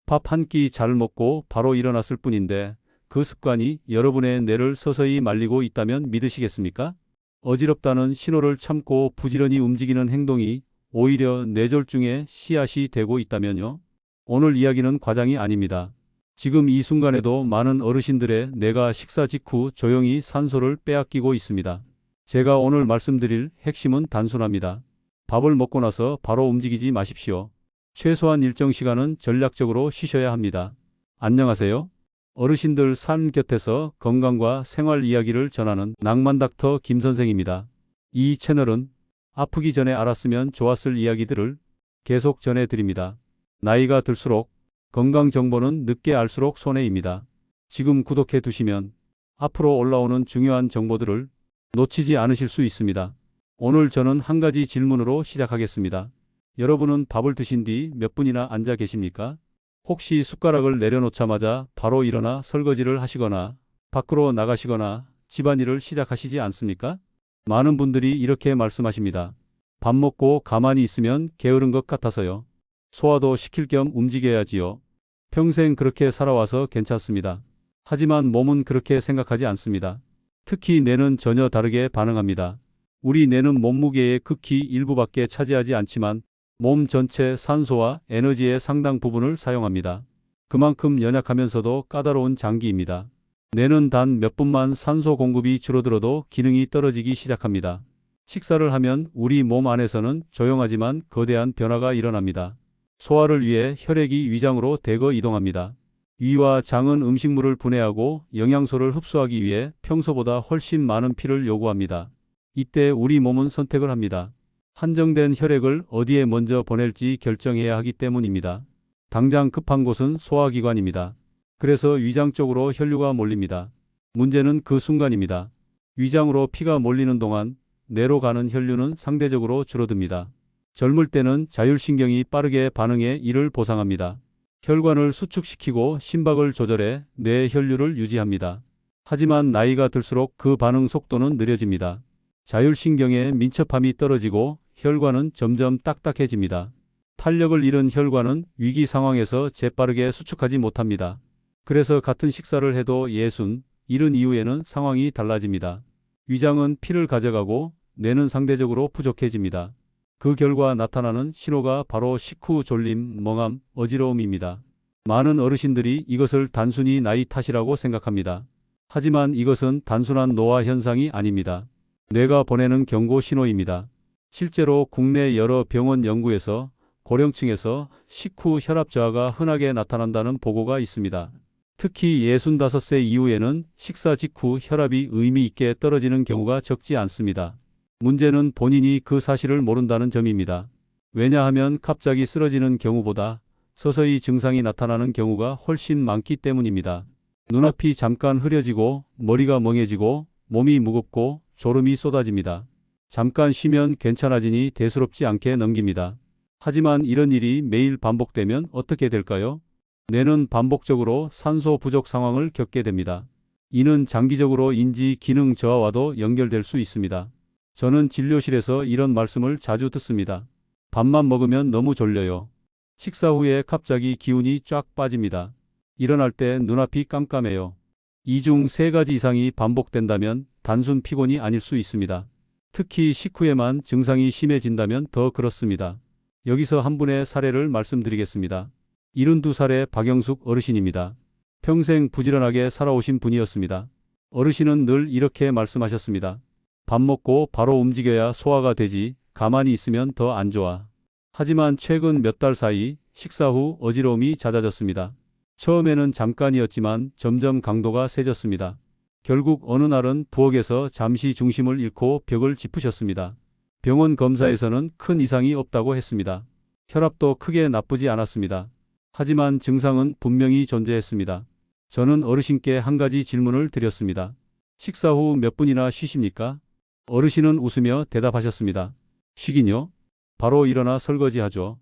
밥 한 끼 잘 먹고 바로 일어났을 뿐인데 그 습관이 여러분의 뇌를 서서히 말리고 있다면 믿으시겠습니까? 어지럽다는 신호를 참고 부지런히 움직이는 행동이 오히려 뇌졸중의 씨앗이 되고 있다면요. 오늘 이야기는 과장이 아닙니다. 지금 이 순간에도 많은 어르신들의 뇌가 식사 직후 조용히 산소를 빼앗기고 있습니다. 제가 오늘 말씀드릴 핵심은 단순합니다. 밥을 먹고 나서 바로 움직이지 마십시오. 최소한 일정 시간은 전략적으로 쉬셔야 합니다. 안녕하세요. 어르신들 삶 곁에서 건강과 생활 이야기를 전하는 낭만닥터 김선생입니다. 이 채널은 아프기 전에 알았으면 좋았을 이야기들을 계속 전해드립니다. 나이가 들수록 건강 정보는 늦게 알수록 손해입니다. 지금 구독해 두시면 앞으로 올라오는 중요한 정보들을 놓치지 않으실 수 있습니다. 오늘 저는 한 가지 질문으로 시작하겠습니다. 여러분은 밥을 드신 뒤 몇 분이나 앉아 계십니까? 혹시 숟가락을 내려놓자마자 바로 일어나 설거지를 하시거나 밖으로 나가시거나 집안일을 시작하시지 않습니까? 많은 분들이 이렇게 말씀하십니다. 밥 먹고 가만히 있으면 게으른 것 같아서요. 소화도 시킬 겸 움직여야지요. 평생 그렇게 살아와서 괜찮습니다. 하지만 몸은 그렇게 생각하지 않습니다. 특히 뇌는 전혀 다르게 반응합니다. 우리 뇌는 몸무게의 극히 일부밖에 차지하지 않지만 몸 전체 산소와 에너지의 상당 부분을 사용합니다. 그만큼 연약하면서도 까다로운 장기입니다. 뇌는 단 몇 분만 산소 공급이 줄어들어도 기능이 떨어지기 시작합니다. 식사를 하면 우리 몸 안에서는 조용하지만 거대한 변화가 일어납니다. 소화를 위해 혈액이 위장으로 대거 이동합니다. 위와 장은 음식물을 분해하고 영양소를 흡수하기 위해 평소보다 훨씬 많은 피를 요구합니다. 이때 우리 몸은 선택을 합니다. 한정된 혈액을 어디에 먼저 보낼지 결정해야 하기 때문입니다. 당장 급한 곳은 소화기관입니다. 그래서 위장 쪽으로 혈류가 몰립니다. 문제는 그 순간입니다. 위장으로 피가 몰리는 동안 뇌로 가는 혈류는 상대적으로 줄어듭니다. 젊을 때는 자율신경이 빠르게 반응해 이를 보상합니다. 혈관을 수축시키고 심박을 조절해 뇌의 혈류를 유지합니다. 하지만 나이가 들수록 그 반응 속도는 느려집니다. 자율신경의 민첩함이 떨어지고 혈관은 점점 딱딱해집니다. 탄력을 잃은 혈관은 위기 상황에서 재빠르게 수축하지 못합니다. 그래서 같은 식사를 해도 60, 70 이후에는 상황이 달라집니다. 위장은 피를 가져가고 뇌는 상대적으로 부족해집니다. 그 결과 나타나는 신호가 바로 식후 졸림, 멍함, 어지러움입니다. 많은 어르신들이 이것을 단순히 나이 탓이라고 생각합니다. 하지만 이것은 단순한 노화 현상이 아닙니다. 뇌가 보내는 경고 신호입니다. 실제로 국내 여러 병원 연구에서 고령층에서 식후 혈압 저하가 흔하게 나타난다는 보고가 있습니다. 특히 65세 이후에는 식사 직후 혈압이 의미 있게 떨어지는 경우가 적지 않습니다. 문제는 본인이 그 사실을 모른다는 점입니다. 왜냐하면 갑자기 쓰러지는 경우보다 서서히 증상이 나타나는 경우가 훨씬 많기 때문입니다. 눈앞이 잠깐 흐려지고 머리가 멍해지고 몸이 무겁고 졸음이 쏟아집니다. 잠깐 쉬면 괜찮아지니 대수롭지 않게 넘깁니다. 하지만 이런 일이 매일 반복되면 어떻게 될까요? 뇌는 반복적으로 산소 부족 상황을 겪게 됩니다. 이는 장기적으로 인지 기능 저하와도 연결될 수 있습니다. 저는 진료실에서 이런 말씀을 자주 듣습니다. 밥만 먹으면 너무 졸려요. 식사 후에 갑자기 기운이 쫙 빠집니다. 일어날 때 눈앞이 깜깜해요. 이 중 세 가지 이상이 반복된다면 단순 피곤이 아닐 수 있습니다. 특히 식후에만 증상이 심해진다면 더 그렇습니다. 여기서 한 분의 사례를 말씀드리겠습니다. 72살의 박영숙 어르신입니다. 평생 부지런하게 살아오신 분이었습니다. 어르신은 늘 이렇게 말씀하셨습니다. 밥 먹고 바로 움직여야 소화가 되지 가만히 있으면 더 안 좋아. 하지만 최근 몇 달 사이 식사 후 어지러움이 잦아졌습니다. 처음에는 잠깐이었지만 점점 강도가 세졌습니다. 결국 어느 날은 부엌에서 잠시 중심을 잃고 벽을 짚으셨습니다. 병원 검사에서는 큰 이상이 없다고 했습니다. 혈압도 크게 나쁘지 않았습니다. 하지만 증상은 분명히 존재했습니다. 저는 어르신께 한 가지 질문을 드렸습니다. 식사 후 몇 분이나 쉬십니까? 어르신은 웃으며 대답하셨습니다. 쉬긴요? 바로 일어나 설거지하죠.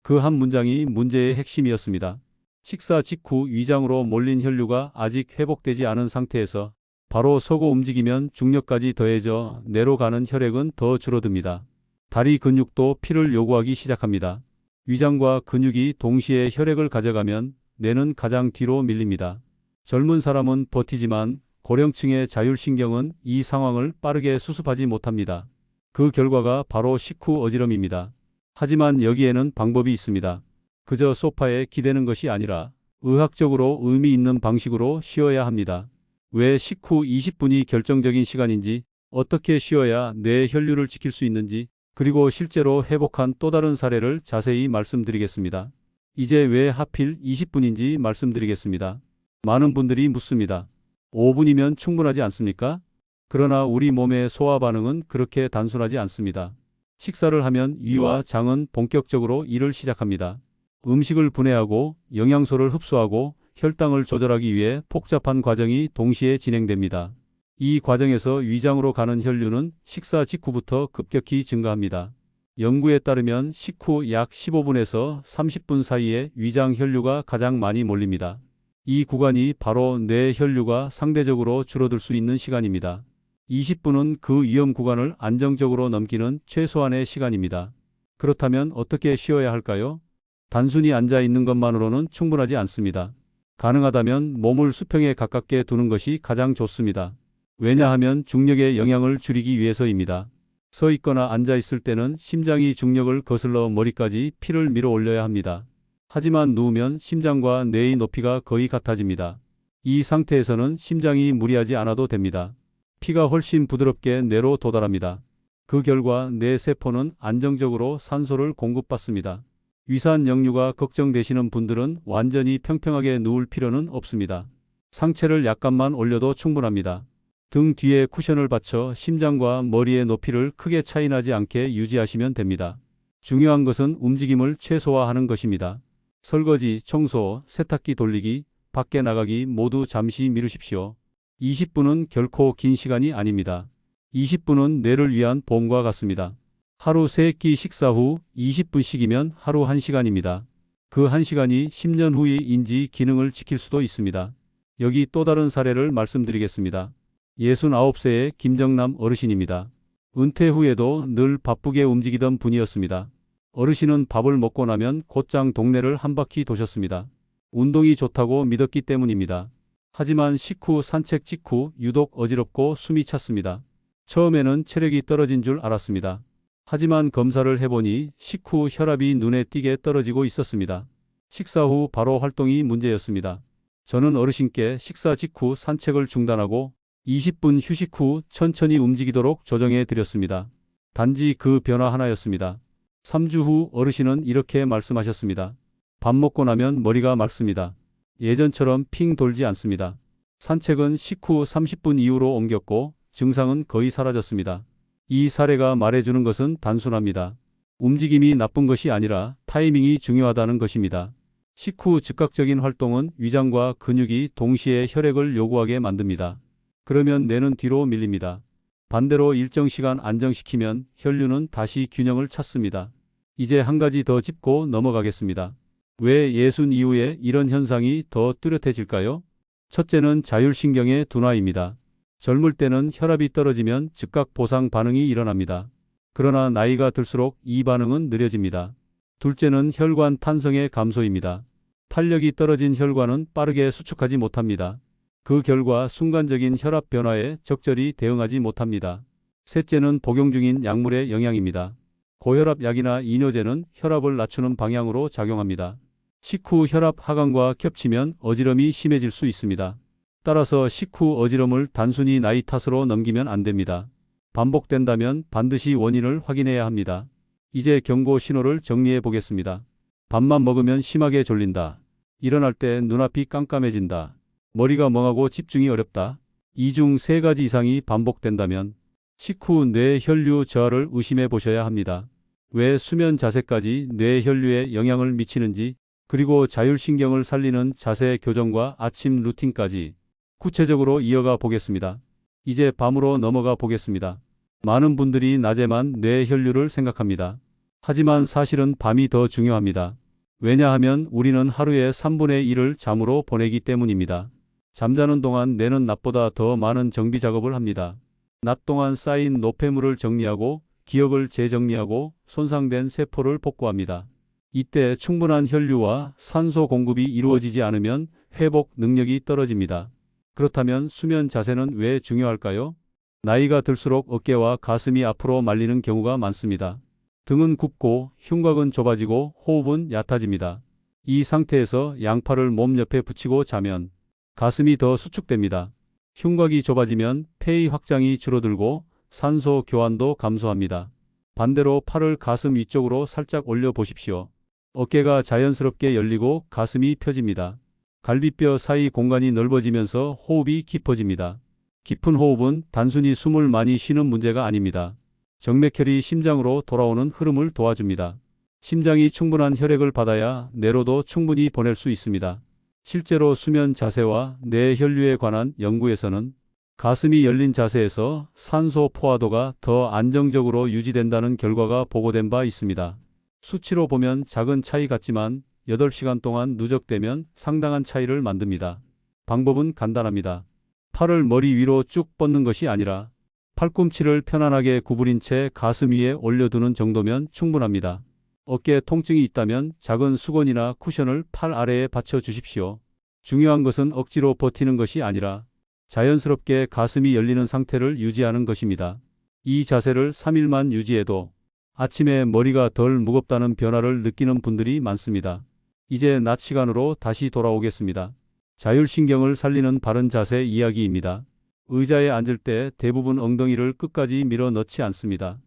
그 한 문장이 문제의 핵심이었습니다. 식사 직후 위장으로 몰린 혈류가 아직 회복되지 않은 상태에서 바로 서고 움직이면 중력까지 더해져 뇌로 가는 혈액은 더 줄어듭니다. 다리 근육도 피를 요구하기 시작합니다. 위장과 근육이 동시에 혈액을 가져가면 뇌는 가장 뒤로 밀립니다. 젊은 사람은 버티지만 고령층의 자율신경은 이 상황을 빠르게 수습하지 못합니다. 그 결과가 바로 식후 어지럼입니다. 하지만 여기에는 방법이 있습니다. 그저 소파에 기대는 것이 아니라 의학적으로 의미 있는 방식으로 쉬어야 합니다. 왜 식후 20분이 결정적인 시간인지, 어떻게 쉬어야 뇌의 혈류를 지킬 수 있는지, 그리고 실제로 회복한 또 다른 사례를 자세히 말씀드리겠습니다. 이제 왜 하필 20분인지 말씀드리겠습니다. 많은 분들이 묻습니다. 5분이면 충분하지 않습니까? 그러나 우리 몸의 소화 반응은 그렇게 단순하지 않습니다. 식사를 하면 위와 장은 본격적으로 일을 시작합니다. 음식을 분해하고 영양소를 흡수하고 혈당을 조절하기 위해 복잡한 과정이 동시에 진행됩니다. 이 과정에서 위장으로 가는 혈류는 식사 직후부터 급격히 증가합니다. 연구에 따르면 식후 약 15분에서 30분 사이에 위장 혈류가 가장 많이 몰립니다. 이 구간이 바로 뇌 혈류가 상대적으로 줄어들 수 있는 시간입니다. 20분은 그 위험 구간을 안정적으로 넘기는 최소한의 시간입니다. 그렇다면 어떻게 쉬어야 할까요? 단순히 앉아 있는 것만으로는 충분하지 않습니다. 가능하다면 몸을 수평에 가깝게 두는 것이 가장 좋습니다. 왜냐하면 중력의 영향을 줄이기 위해서입니다. 서 있거나 앉아 있을 때는 심장이 중력을 거슬러 머리까지 피를 밀어 올려야 합니다. 하지만 누우면 심장과 뇌의 높이가 거의 같아집니다. 이 상태에서는 심장이 무리하지 않아도 됩니다. 피가 훨씬 부드럽게 뇌로 도달합니다. 그 결과 뇌 세포는 안정적으로 산소를 공급받습니다. 위산 역류가 걱정되시는 분들은 완전히 평평하게 누울 필요는 없습니다. 상체를 약간만 올려도 충분합니다. 등 뒤에 쿠션을 받쳐 심장과 머리의 높이를 크게 차이나지 않게 유지하시면 됩니다. 중요한 것은 움직임을 최소화하는 것입니다. 설거지, 청소, 세탁기 돌리기, 밖에 나가기 모두 잠시 미루십시오. 20분은 결코 긴 시간이 아닙니다. 20분은 뇌를 위한 보험과 같습니다. 하루 3끼 식사 후 20분씩이면 하루 1시간입니다. 그 1시간이 10년 후의 인지 기능을 지킬 수도 있습니다. 여기 또 다른 사례를 말씀드리겠습니다. 69세의 김정남 어르신입니다. 은퇴 후에도 늘 바쁘게 움직이던 분이었습니다. 어르신은 밥을 먹고 나면 곧장 동네를 한 바퀴 도셨습니다. 운동이 좋다고 믿었기 때문입니다. 하지만 식후 산책 직후 유독 어지럽고 숨이 찼습니다. 처음에는 체력이 떨어진 줄 알았습니다. 하지만 검사를 해보니 식후 혈압이 눈에 띄게 떨어지고 있었습니다. 식사 후 바로 활동이 문제였습니다. 저는 어르신께 식사 직후 산책을 중단하고 20분 휴식 후 천천히 움직이도록 조정해 드렸습니다. 단지 그 변화 하나였습니다. 3주 후 어르신은 이렇게 말씀하셨습니다. 밥 먹고 나면 머리가 맑습니다. 예전처럼 핑 돌지 않습니다. 산책은 식후 30분 이후로 옮겼고 증상은 거의 사라졌습니다. 이 사례가 말해주는 것은 단순합니다. 움직임이 나쁜 것이 아니라 타이밍이 중요하다는 것입니다. 식후 즉각적인 활동은 위장과 근육이 동시에 혈액을 요구하게 만듭니다. 그러면 뇌는 뒤로 밀립니다. 반대로 일정 시간 안정시키면 혈류는 다시 균형을 찾습니다. 이제 한 가지 더 짚고 넘어가겠습니다. 왜 60 이후에 이런 현상이 더 뚜렷해질까요? 첫째는 자율신경의 둔화입니다. 젊을 때는 혈압이 떨어지면 즉각 보상 반응이 일어납니다. 그러나 나이가 들수록 이 반응은 느려집니다. 둘째는 혈관 탄성의 감소입니다. 탄력이 떨어진 혈관은 빠르게 수축하지 못합니다. 그 결과 순간적인 혈압 변화에 적절히 대응하지 못합니다. 셋째는 복용 중인 약물의 영향입니다. 고혈압 약이나 이뇨제는 혈압을 낮추는 방향으로 작용합니다. 식후 혈압 하강과 겹치면 어지럼이 심해질 수 있습니다. 따라서 식후 어지럼을 단순히 나이 탓으로 넘기면 안 됩니다. 반복된다면 반드시 원인을 확인해야 합니다. 이제 경고 신호를 정리해 보겠습니다. 밥만 먹으면 심하게 졸린다. 일어날 때 눈앞이 깜깜해진다. 머리가 멍하고 집중이 어렵다. 이 중 3가지 이상이 반복된다면 식후 뇌 혈류 저하를 의심해 보셔야 합니다. 왜 수면 자세까지 뇌 혈류에 영향을 미치는지, 그리고 자율신경을 살리는 자세 교정과 아침 루틴까지 구체적으로 이어가 보겠습니다. 이제 밤으로 넘어가 보겠습니다. 많은 분들이 낮에만 뇌 혈류를 생각합니다. 하지만 사실은 밤이 더 중요합니다. 왜냐하면 우리는 하루의 3분의 1을 잠으로 보내기 때문입니다. 잠자는 동안 뇌는 낮보다 더 많은 정비 작업을 합니다. 낮 동안 쌓인 노폐물을 정리하고 기억을 재정리하고 손상된 세포를 복구합니다. 이때 충분한 혈류와 산소 공급이 이루어지지 않으면 회복 능력이 떨어집니다. 그렇다면 수면 자세는 왜 중요할까요? 나이가 들수록 어깨와 가슴이 앞으로 말리는 경우가 많습니다. 등은 굽고 흉곽은 좁아지고 호흡은 얕아집니다. 이 상태에서 양팔을 몸 옆에 붙이고 자면 가슴이 더 수축됩니다. 흉곽이 좁아지면 폐의 확장이 줄어들고 산소 교환도 감소합니다. 반대로 팔을 가슴 위쪽으로 살짝 올려 보십시오. 어깨가 자연스럽게 열리고 가슴이 펴집니다. 갈비뼈 사이 공간이 넓어지면서 호흡이 깊어집니다. 깊은 호흡은 단순히 숨을 많이 쉬는 문제가 아닙니다. 정맥혈이 심장으로 돌아오는 흐름을 도와줍니다. 심장이 충분한 혈액을 받아야 뇌로도 충분히 보낼 수 있습니다. 실제로 수면 자세와 뇌 혈류에 관한 연구에서는 가슴이 열린 자세에서 산소 포화도가 더 안정적으로 유지된다는 결과가 보고된 바 있습니다. 수치로 보면 작은 차이 같지만 8시간 동안 누적되면 상당한 차이를 만듭니다. 방법은 간단합니다. 팔을 머리 위로 쭉 뻗는 것이 아니라 팔꿈치를 편안하게 구부린 채 가슴 위에 올려두는 정도면 충분합니다. 어깨에 통증이 있다면 작은 수건이나 쿠션을 팔 아래에 받쳐 주십시오. 중요한 것은 억지로 버티는 것이 아니라 자연스럽게 가슴이 열리는 상태를 유지하는 것입니다. 이 자세를 3일만 유지해도 아침에 머리가 덜 무겁다는 변화를 느끼는 분들이 많습니다. 이제 낮 시간으로 다시 돌아오겠습니다. 자율신경을 살리는 바른 자세 이야기입니다. 의자에 앉을 때 대부분 엉덩이를 끝까지 밀어 넣지 않습니다.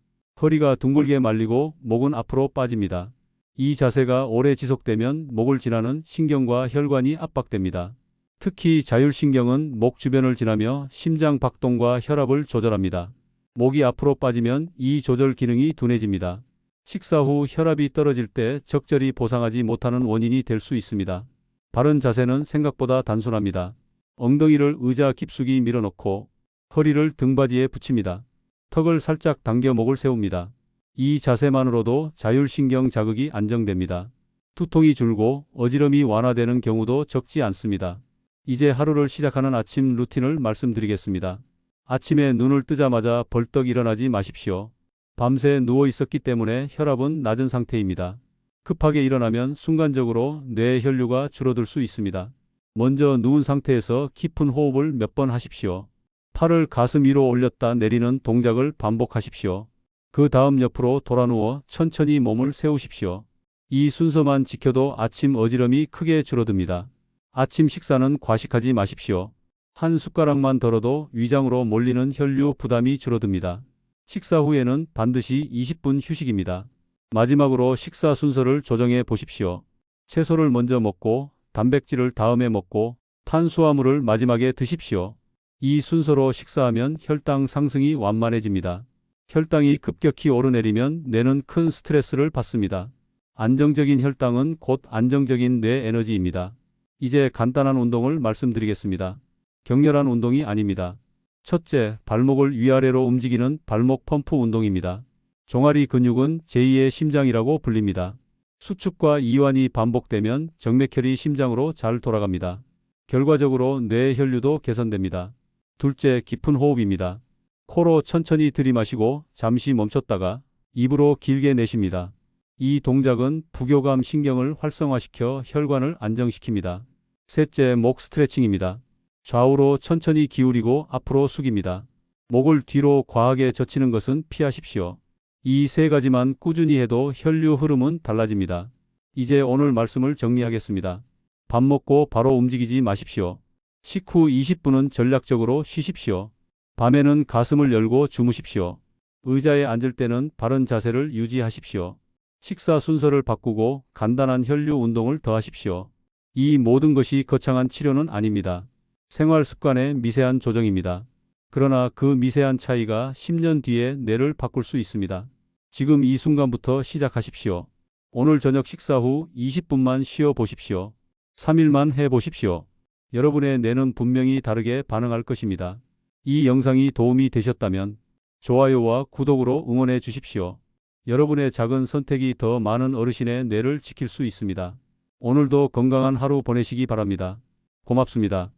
허리가 둥글게 말리고 목은 앞으로 빠집니다. 이 자세가 오래 지속되면 목을 지나는 신경과 혈관이 압박됩니다. 특히 자율신경은 목 주변을 지나며 심장 박동과 혈압을 조절합니다. 목이 앞으로 빠지면 이 조절 기능이 둔해집니다. 식사 후 혈압이 떨어질 때 적절히 보상하지 못하는 원인이 될 수 있습니다. 바른 자세는 생각보다 단순합니다. 엉덩이를 의자 깊숙이 밀어넣고 허리를 등받이에 붙입니다. 턱을 살짝 당겨 목을 세웁니다. 이 자세만으로도 자율신경 자극이 안정됩니다. 두통이 줄고 어지럼이 완화되는 경우도 적지 않습니다. 이제 하루를 시작하는 아침 루틴을 말씀드리겠습니다. 아침에 눈을 뜨자마자 벌떡 일어나지 마십시오. 밤새 누워 있었기 때문에 혈압은 낮은 상태입니다. 급하게 일어나면 순간적으로 뇌 혈류가 줄어들 수 있습니다. 먼저 누운 상태에서 깊은 호흡을 몇 번 하십시오. 팔을 가슴 위로 올렸다 내리는 동작을 반복하십시오. 그 다음 옆으로 돌아 누워 천천히 몸을 세우십시오. 이 순서만 지켜도 아침 어지럼이 크게 줄어듭니다. 아침 식사는 과식하지 마십시오. 한 숟가락만 덜어도 위장으로 몰리는 혈류 부담이 줄어듭니다. 식사 후에는 반드시 20분 휴식입니다. 마지막으로 식사 순서를 조정해 보십시오. 채소를 먼저 먹고 단백질을 다음에 먹고 탄수화물을 마지막에 드십시오. 이 순서로 식사하면 혈당 상승이 완만해집니다. 혈당이 급격히 오르내리면 뇌는 큰 스트레스를 받습니다. 안정적인 혈당은 곧 안정적인 뇌 에너지입니다. 이제 간단한 운동을 말씀드리겠습니다. 격렬한 운동이 아닙니다. 첫째, 발목을 위아래로 움직이는 발목 펌프 운동입니다. 종아리 근육은 제2의 심장이라고 불립니다. 수축과 이완이 반복되면 정맥혈이 심장으로 잘 돌아갑니다. 결과적으로 뇌 혈류도 개선됩니다. 둘째, 깊은 호흡입니다. 코로 천천히 들이마시고 잠시 멈췄다가 입으로 길게 내쉽니다. 이 동작은 부교감 신경을 활성화시켜 혈관을 안정시킵니다. 셋째, 목 스트레칭입니다. 좌우로 천천히 기울이고 앞으로 숙입니다. 목을 뒤로 과하게 젖히는 것은 피하십시오. 이 세 가지만 꾸준히 해도 혈류 흐름은 달라집니다. 이제 오늘 말씀을 정리하겠습니다. 밥 먹고 바로 움직이지 마십시오. 식후 20분은 전략적으로 쉬십시오. 밤에는 가슴을 열고 주무십시오. 의자에 앉을 때는 바른 자세를 유지하십시오. 식사 순서를 바꾸고 간단한 혈류 운동을 더하십시오. 이 모든 것이 거창한 치료는 아닙니다. 생활 습관의 미세한 조정입니다. 그러나 그 미세한 차이가 10년 뒤에 뇌를 바꿀 수 있습니다. 지금 이 순간부터 시작하십시오. 오늘 저녁 식사 후 20분만 쉬어 보십시오. 3일만 해 보십시오. 여러분의 뇌는 분명히 다르게 반응할 것입니다. 이 영상이 도움이 되셨다면 좋아요와 구독으로 응원해 주십시오. 여러분의 작은 선택이 더 많은 어르신의 뇌를 지킬 수 있습니다. 오늘도 건강한 하루 보내시기 바랍니다. 고맙습니다.